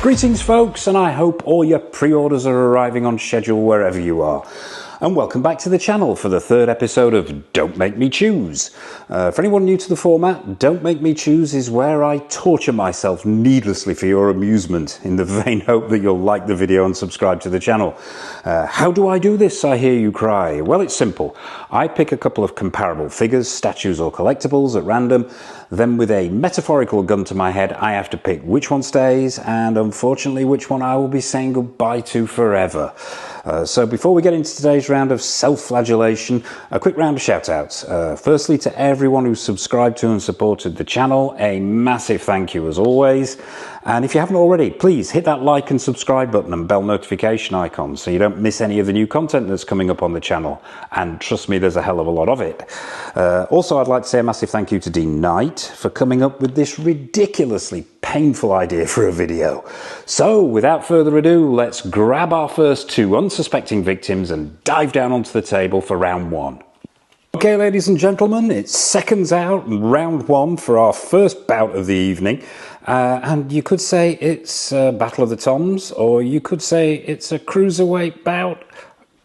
Greetings folks, and I hope all your pre-orders are arriving on schedule wherever you are. And welcome back to the channel for the third episode of Don't Make Me Choose. For anyone new to the format, Don't Make Me Choose is where I torture myself needlessly for your amusement, in the vain hope that you'll like the video and subscribe to the channel. How do I do this, I hear you cry? Well, it's simple. I pick a couple of comparable figures, statues or collectibles at random. Then with a metaphorical gun to my head, I have to pick which one stays and unfortunately which one I will be saying goodbye to forever. So before we get into today's round of self-flagellation, a quick round of shout-outs. Firstly, to everyone who's subscribed to and supported the channel, a massive thank you as always. And if you haven't already, please hit that like and subscribe button and bell notification icon so you don't miss any of the new content that's coming up on the channel. And trust me, there's a hell of a lot of it. Also, I'd like to say a massive thank you to Dean Knight for coming up with this ridiculously painful idea for a video. So, without further ado, let's grab our first two unsuspecting victims and dive down onto the table for round one. Okay, ladies and gentlemen, it's seconds out and round one for our first bout of the evening. And you could say it's a Battle of the Toms, or you could say it's a cruiserweight bout.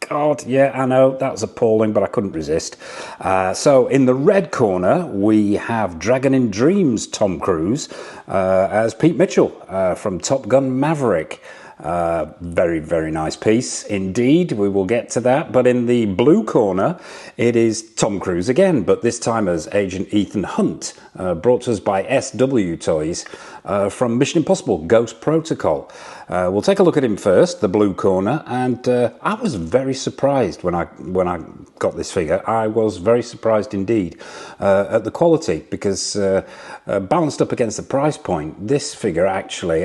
God, yeah, I know, that was appalling, but I couldn't resist. So in the red corner, we have Dragon in Dreams Tom Cruise as Pete Mitchell from Top Gun Maverick. Very, very nice piece indeed. We will get to that. But in the blue corner, it is Tom Cruise again, but this time as Agent Ethan Hunt, brought to us by SW Toys from Mission Impossible Ghost Protocol. We'll take a look at him first, the blue corner, and I was very surprised when I got this figure. I was very surprised indeed at the quality, because balanced up against the price point, this figure actually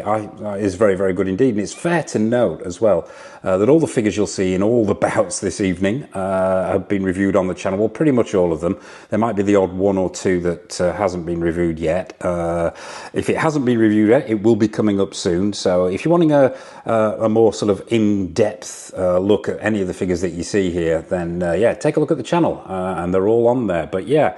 is very, very good indeed. And it's fair to note as well that all the figures you'll see in all the bouts this evening have been reviewed on the channel. Well, pretty much all of them. There might be the odd one or two that hasn't been reviewed yet. If it hasn't been reviewed yet, it will be coming up soon. So if you're wanting a more sort of in-depth look at any of the figures that you see here, then yeah, take a look at the channel, and they're all on there. But yeah,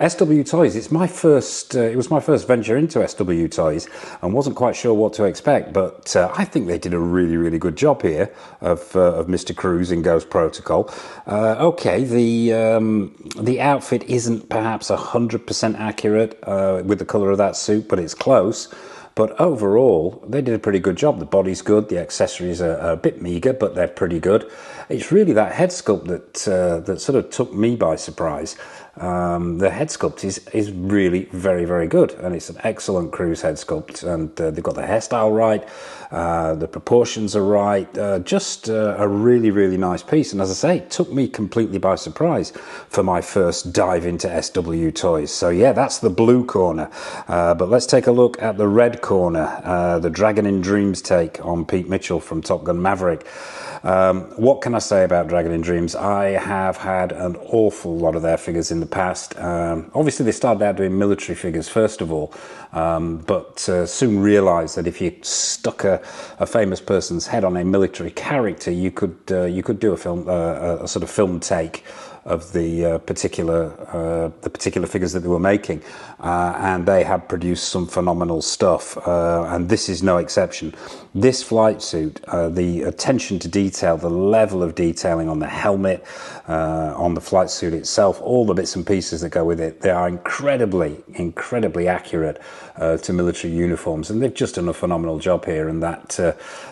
SW Toys, it was my first venture into SW Toys, and wasn't quite sure what to expect, but I think they did a really, really good job here of Mr. Cruise in Ghost Protocol. Okay, the outfit isn't perhaps 100% accurate with the colour of that suit, but it's close. But overall, they did a pretty good job. The body's good, the accessories are a bit meagre, but they're pretty good. It's really that head sculpt that sort of took me by surprise. The head sculpt is really very, very good, and it's an excellent Cruise head sculpt, and they've got the hairstyle right, the proportions are right, just a really, really nice piece. And as I say, it took me completely by surprise for my first dive into SW Toys. So yeah, that's the blue corner, but let's take a look at the red corner, the Dragon in Dreams take on Pete Mitchell from Top Gun Maverick. What can I say about Dragon in Dreams? I have had an awful lot of their figures in the past. Obviously, they started out doing military figures first of all, but soon realised that if you stuck a famous person's head on a military character, you could do a film, a sort of film take of the particular figures that they were making, and they have produced some phenomenal stuff, and this is no exception. This flight suit, the attention to detail, the level of detailing on the helmet, on the flight suit itself, all the bits and pieces that go with it, they are incredibly accurate to military uniforms, and they've just done a phenomenal job here. And that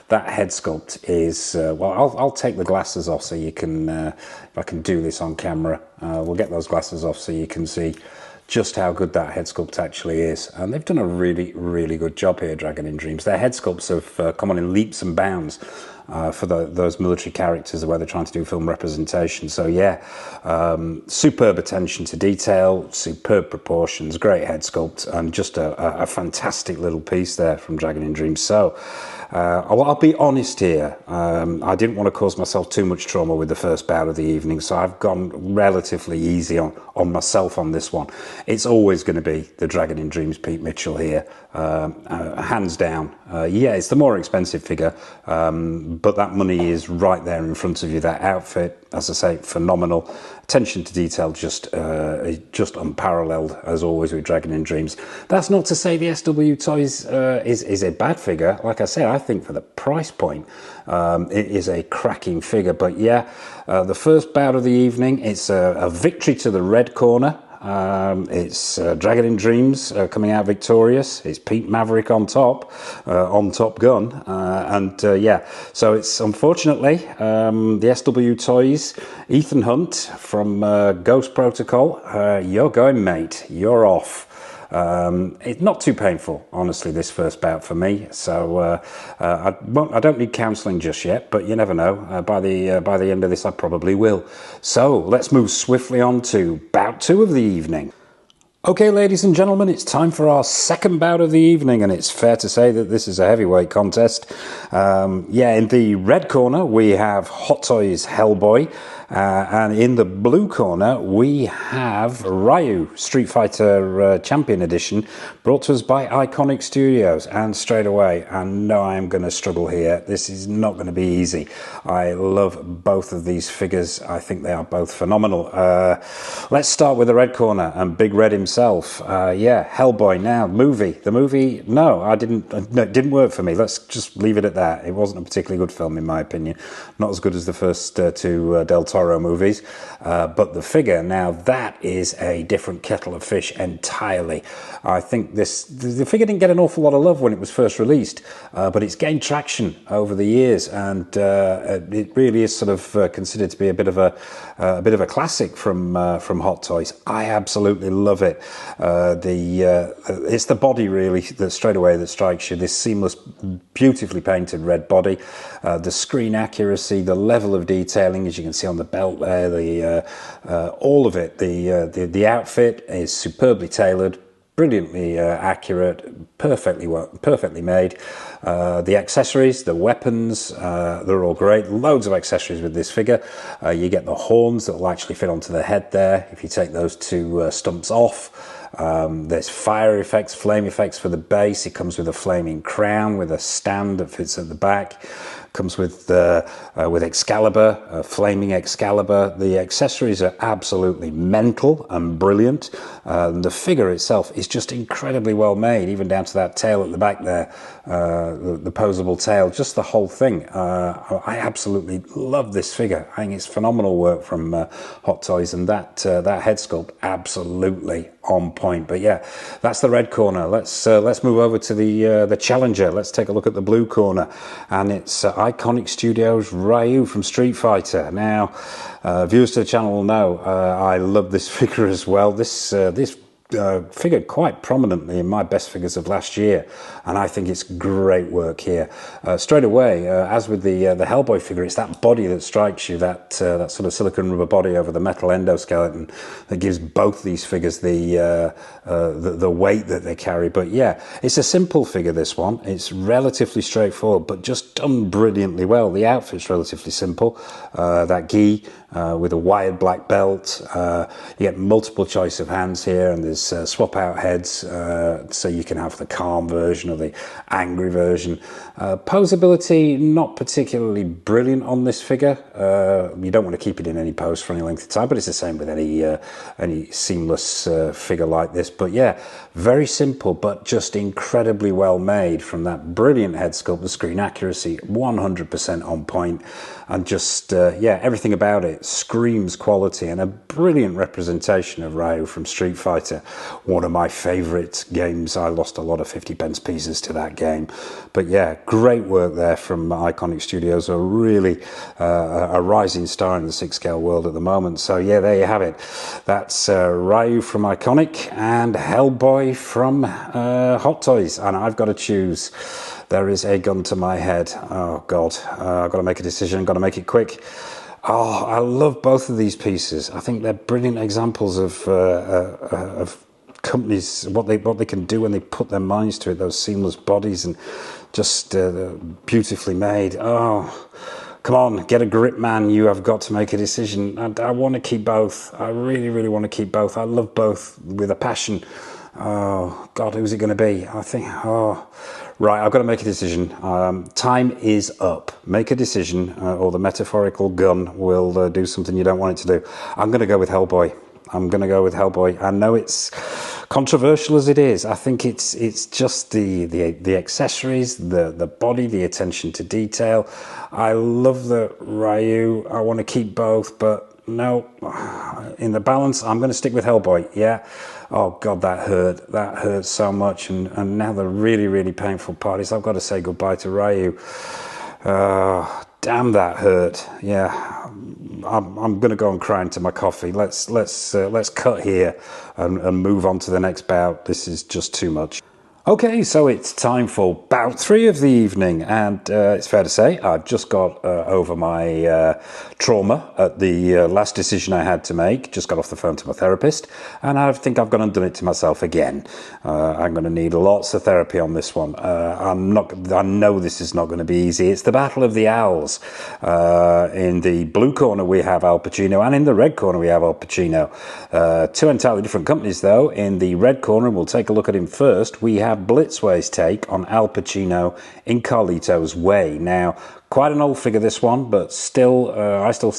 head sculpt is well, I'll take the glasses off so you can if I can do this on camera, we'll get those glasses off so you can see just how good that head sculpt actually is. And they've done a really, really good job here, Dragon in Dreams. Their head sculpts have come on in leaps and bounds for those military characters where they're trying to do film representation. So yeah, superb attention to detail, superb proportions, great head sculpt, and just a fantastic little piece there from Dragon in Dreams. So I'll be honest here, I didn't want to cause myself too much trauma with the first bout of the evening, so I've gone relatively easy on myself on this one. It's always going to be the Dragon in Dreams Pete Mitchell here, hands down. Yeah, it's the more expensive figure, but that money is right there in front of you. That outfit, as I say, phenomenal. Attention to detail just unparalleled, as always with Dragon in Dreams. That's not to say the SW Toys is a bad figure. Like I said, I think for the price point, it is a cracking figure. But yeah, the first bout of the evening, it's a victory to the red corner. It's Dragon in Dreams coming out victorious. It's Pete Maverick on Top Gun, yeah. So it's unfortunately the SW Toys, Ethan Hunt from Ghost Protocol. You're going, mate. You're off. It's not too painful, honestly, this first bout for me. So I don't need counselling just yet, but you never know. By the end of this, I probably will. So let's move swiftly on to bout 2 of the evening. Okay, ladies and gentlemen, it's time for our second bout of the evening, and it's fair to say that this is a heavyweight contest. Yeah, in the red corner, we have Hot Toys Hellboy. And in the blue corner, we have Ryu, Street Fighter Champion Edition, brought to us by Iconic Studios. And straight away, I know I'm going to struggle here. This is not going to be easy. I love both of these figures. I think they are both phenomenal. Let's start with the red corner and Big Red himself. Yeah, Hellboy. Now, the movie, no, it didn't work for me. Let's just leave it at that. It wasn't a particularly good film, in my opinion. Not as good as the first two Del Toro movies, but the figure, now that is a different kettle of fish entirely. I think the figure didn't get an awful lot of love when it was first released, but it's gained traction over the years, and it really is sort of considered to be a bit of a classic from Hot Toys. I absolutely love it. It's the body really that straight away that strikes you. This seamless, beautifully painted red body, the screen accuracy, the level of detailing, as you can see on the belt there, all of it. The outfit is superbly tailored, brilliantly accurate, perfectly made. The accessories, the weapons, they're all great. Loads of accessories with this figure. You get the horns that will actually fit onto the head there if you take those two stumps off. There's fire effects, flame effects for the base. It comes with a flaming crown with a stand that fits at the back. Comes with Excalibur, flaming Excalibur. The accessories are absolutely mental and brilliant. The figure itself is just incredibly well made, even down to that tail at the back there, the posable tail, just the whole thing. I absolutely love this figure. I think it's phenomenal work from Hot Toys, and that head sculpt absolutely on point. But yeah, that's the red corner. Let's move over to the challenger. Let's take a look at the blue corner, and it's Iconic Studios Ryu from Street Fighter. Now, viewers to the channel will know I love this figure as well. This figured quite prominently in my best figures of last year, and I think it's great work here. Straight away, as with the Hellboy figure, it's that body that strikes you, that sort of silicone rubber body over the metal endoskeleton that gives both these figures the weight that they carry. But yeah, it's a simple figure, this one. It's relatively straightforward, but just done brilliantly well. The outfit's relatively simple. That gi with a wired black belt. You get multiple choice of hands here, and there's swap out heads, so you can have the calm version or the angry version. Posability, not particularly brilliant on this figure. You don't want to keep it in any pose for any length of time, but it's the same with any seamless figure like this. But yeah, very simple, but just incredibly well made, from that brilliant head sculpt, the screen accuracy 100% on point, and just yeah, everything about it screams quality, and a brilliant representation of Ryu from Street Fighter, one of my favourite games. I lost a lot of 50-pence pieces to that game. But yeah, great work there from Iconic Studios, a really a rising star in the 6-scale world at the moment. So yeah, there you have it. That's Ryu from Iconic and Hellboy from Hot Toys, and I've got to choose. There is a gun to my head. Oh God, I've got to make a decision. I've got to make it quick. Oh, I love both of these pieces. I think they're brilliant examples of companies, what they can do when they put their minds to it. Those seamless bodies and just beautifully made. Oh, come on, get a grip, man. You have got to make a decision. And I want to keep both. I really, really want to keep both. I love both with a passion. Oh God, who's it going to be? I think Right, I've got to make a decision. Time is up. Make a decision, or the metaphorical gun will do something you don't want it to do. I'm going to go with Hellboy. I'm going to go with Hellboy. I know it's controversial as it is. I think it's just the accessories, the body, the attention to detail. I love the Ryu. I want to keep both, but no, in the balance, I'm going to stick with Hellboy. Yeah. Oh God, that hurt. That hurt so much. And now the really, really painful part is I've got to say goodbye to Ryu. Damn, that hurt. Yeah. I'm going to go and cry into my coffee. Let's cut here and move on to the next bout. This is just too much. Okay, so it's time for bout 3 of the evening, and it's fair to say I've just got over my trauma at the last decision I had to make. Just got off the phone to my therapist, and I think I've gone and done it to myself again. I'm going to need lots of therapy on this one. I know this is not going to be easy. It's the Battle of the Owls. In the blue corner we have Al Pacino, and in the red corner we have Al Pacino. Two entirely different companies, though. In the red corner, and we'll take a look at him first, we have Blitzway's take on Al Pacino in Carlito's Way. Now, quite an old figure, this one, but still, I still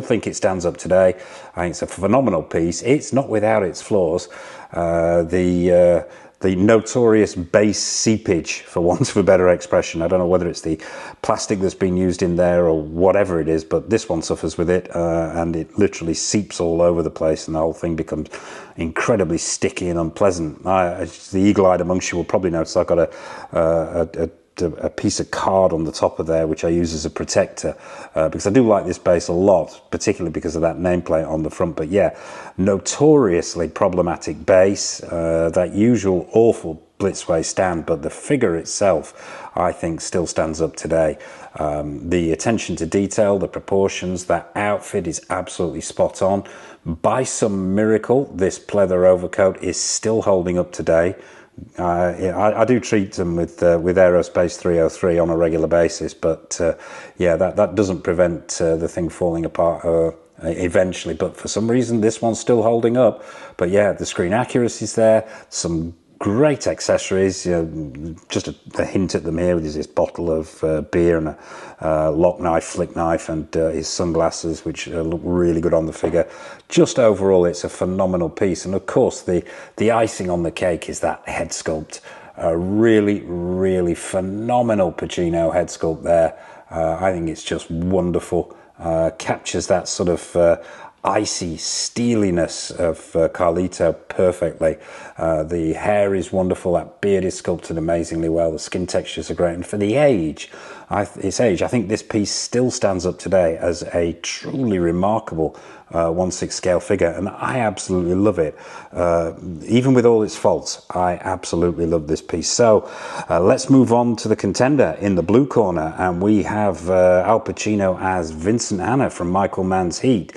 think it stands up today. I think it's a phenomenal piece. It's not without its flaws. The notorious base seepage, for want of a better expression. I don't know whether it's the plastic that's been used in there or whatever it is, but this one suffers with it, and it literally seeps all over the place, and the whole thing becomes incredibly sticky and unpleasant. The eagle-eyed amongst you will probably notice I've got a piece of card on the top of there which I use as a protector, because I do like this base a lot, particularly because of that nameplate on the front. But yeah, notoriously problematic base, that usual awful Blitzway stand, but the figure itself I think still stands up today. The attention to detail, the proportions, that outfit is absolutely spot on. By some miracle, this pleather overcoat is still holding up today. I do treat them with Aerospace 303 on a regular basis, but yeah, that doesn't prevent the thing falling apart eventually. But for some reason, this one's still holding up. But yeah, the screen accuracy's there. Some great accessories. Just a hint at them here. There's this bottle of beer and a lock knife, flick knife, and his sunglasses, which look really good on the figure. Just overall, it's a phenomenal piece. And of course, the icing on the cake is that head sculpt. A really, really phenomenal Pacino head sculpt there. I think it's just wonderful. Captures that sort of icy steeliness of Carlito perfectly. The hair is wonderful. That beard is sculpted amazingly well. The skin textures are great. And for the age, I think this piece still stands up today as a truly remarkable 1/6 scale figure. And I absolutely love it. Even with all its faults, I absolutely love this piece. So let's move on to the contender in the blue corner. And we have Al Pacino as Vincent Hanna from Michael Mann's Heat,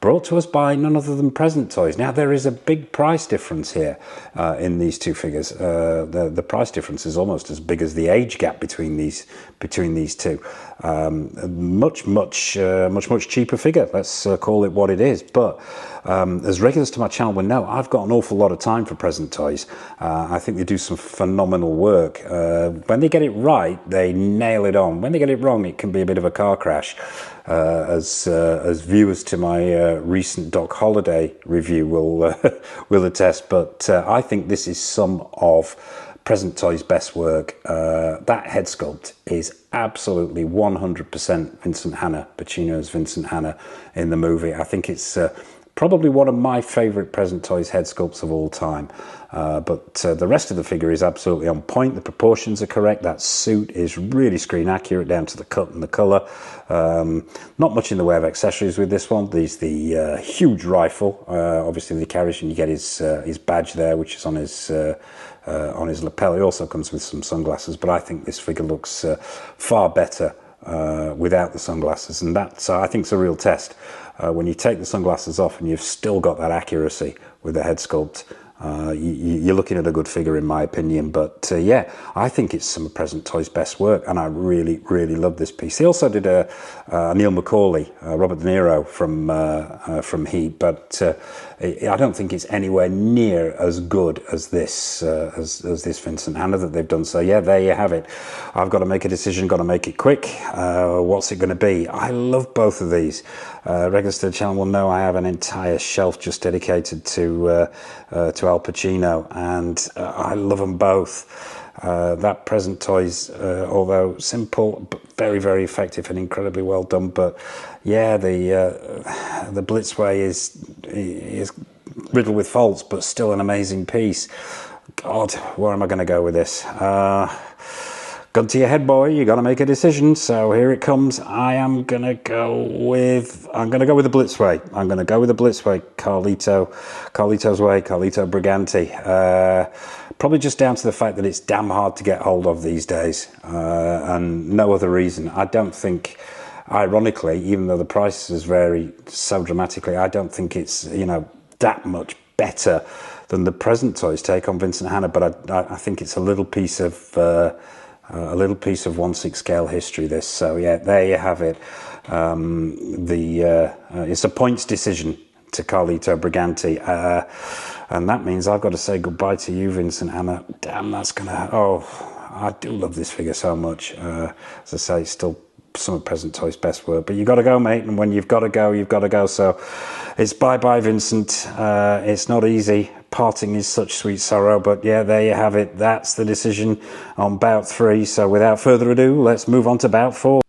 brought to us by none other than Present Toys. Now, there is a big price difference here in these two figures. The price difference is almost as big as the age gap between these two. Much cheaper figure. Let's call it what it is. But as regulars to my channel will know, I've got an awful lot of time for Present Toys. I think they do some phenomenal work. When they get it right, they nail it on. When they get it wrong, it can be a bit of a car crash. As viewers to my recent Doc Holliday review will attest. But I think this is some of Present Toys' best work. That head sculpt is absolutely 100% Vincent Hanna, Pacino's Vincent Hanna in the movie. I think it's probably one of my favourite Present Toys head sculpts of all time. But the rest of the figure is absolutely on point. The proportions are correct. That suit is really screen accurate down to the cut and the colour. Not much in the way of accessories with this one. There's the huge rifle, obviously the carriage, and you get his badge there, which is on his lapel. He also comes with some sunglasses, but I think this figure looks far better without the sunglasses, and that I think is a real test. When you take the sunglasses off and you've still got that accuracy with the head sculpt, you're looking at a good figure in my opinion. But yeah, I think it's some of Present Toy's best work, and I really, really love this piece. He also did a Neil McCauley, Robert De Niro from Heat, but I don't think it's anywhere near as good as this Vincent Hanna that they've done. So yeah, there you have it. I've got to make a decision, got to make it quick. What's it going to be? I love both of these. Regulars to the channel will know I have an entire shelf just dedicated to Al Pacino, and I love them both. That Present Toys, although simple, but very, very effective and incredibly well done. But yeah, the Blitzway is riddled with faults, but still an amazing piece. God, where am I going to go with this? Gun to your head, boy. You got to make a decision. So here it comes. I'm gonna go with the Blitzway. I'm gonna go with the Blitzway. Carlito's Way. Carlito Briganti. Probably just down to the fact that it's damn hard to get hold of these days, and no other reason. I don't think, ironically, even though the prices vary so dramatically, I don't think it's that much better than the Present Toys take on Vincent Hanna. But I think it's a little piece of 1/6 scale history, this. So yeah, there you have it. It's a points decision to Carlito Briganti, and that means I've got to say goodbye to you, Vincent Hanna. Damn, that's gonna. Oh, I do love this figure so much. As I say, it's still some of Present Toy's best work, but you got to go, mate. And when you've got to go, you've got to go. So it's bye, Vincent. It's not easy. Parting is such sweet sorrow, but yeah, there you have it. That's the decision on bout 3. So without further ado, let's move on to bout 4.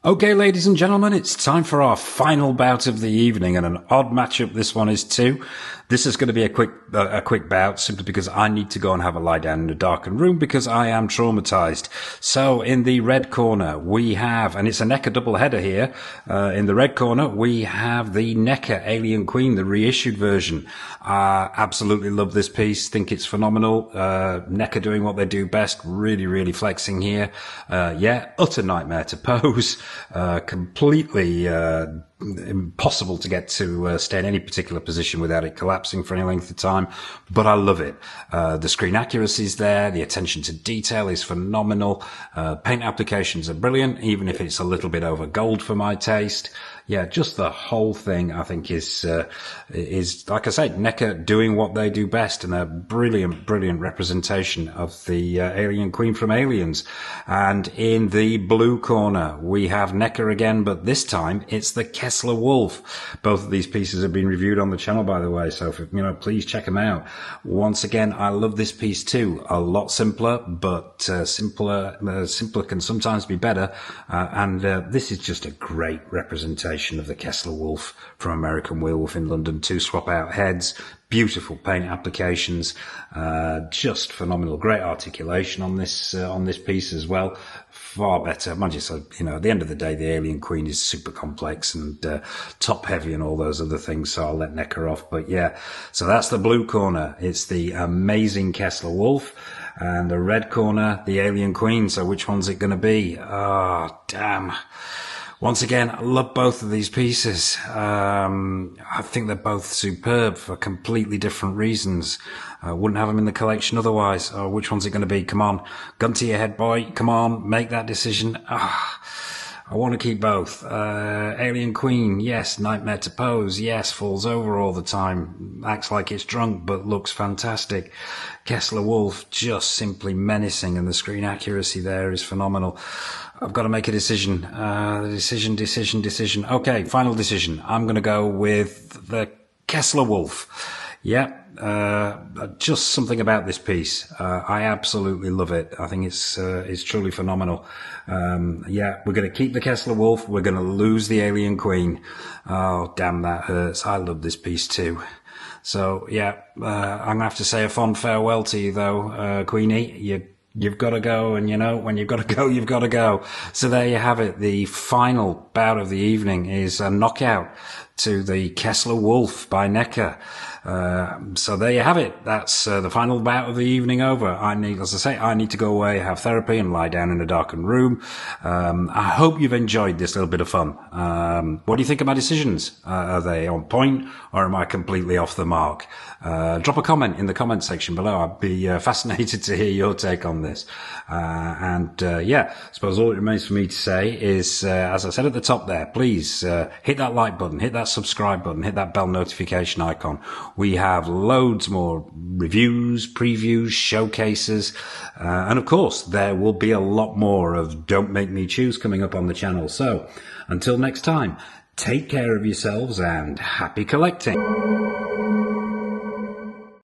Okay, ladies and gentlemen, it's time for our final bout of the evening, and an odd matchup this one is too. This is going to be a quick bout, simply because I need to go and have a lie down in a darkened room because I am traumatized. So in the red corner we have, and it's a NECA double header here. In the red corner we have the NECA Alien Queen, the reissued version. Absolutely love this piece. Think it's phenomenal. NECA doing what they do best. Really, really flexing here. Yeah, utter nightmare to pose. Completely impossible to get to stay in any particular position without it collapsing for any length of time, but I love it. The screen accuracy is there, the attention to detail is phenomenal, paint applications are brilliant, even if it's a little bit over gold for my taste. Yeah, just the whole thing I think is like I said, NECA doing what they do best, and a brilliant representation of the Alien Queen from Aliens. And in the blue corner we have NECA again, but this time it's the Kessler Wolf. Both of these pieces have been reviewed on the channel, by the way, so please check them out. Once again, I love this piece too. A lot simpler, but simpler can sometimes be better. And this is just a great representation of the Kessler Wolf from American Werewolf in London. 2 swap out heads, beautiful paint applications, just phenomenal. Great articulation on this piece as well. Far better, mind you. So at the end of the day, the Alien Queen is super complex and top heavy and all those other things. So I'll let NECA off. But yeah, so that's the blue corner. It's the amazing Kessler Wolf, and the red corner, the Alien Queen. So which one's it going to be? Oh, damn. Once again, I love both of these pieces. I think they're both superb for completely different reasons. Wouldn't have them in the collection otherwise. Oh, which one's it going to be? Come on. Gun to your head, boy. Come on. Make that decision. I want to keep both. Alien Queen, yes. Nightmare to pose, yes. Falls over all the time. Acts like it's drunk, but looks fantastic. Kessler Wolf, just simply menacing, and the screen accuracy there is phenomenal. I've got to make a decision. Decision. Okay, final decision. I'm going to go with the Kessler Wolf. Yeah, just something about this piece. I absolutely love it. I think it's truly phenomenal. Yeah, we're going to keep the Kessler Wolf. We're going to lose the Alien Queen. Oh, damn, that hurts. I love this piece too. So yeah, I'm going to have to say a fond farewell to you though, Queenie. You've got to go, and when you've got to go, you've got to go. So there you have it. The final bout of the evening is a knockout to the Kessler Wolf by NECA. So there you have it. That's the final bout of the evening over. As I say, I need to go away, have therapy, and lie down in a darkened room. I hope you've enjoyed this little bit of fun. What do you think of my decisions? Are they on point, or am I completely off the mark? Drop a comment in the comment section below. I'd be fascinated to hear your take on this. I suppose all it remains for me to say is, as I said at the top there, please hit that like button, hit that subscribe button, hit that bell notification icon. We have loads more reviews, previews, showcases, and of course there will be a lot more of Don't Make Me Choose coming up on the channel. So until next time, take care of yourselves and happy collecting.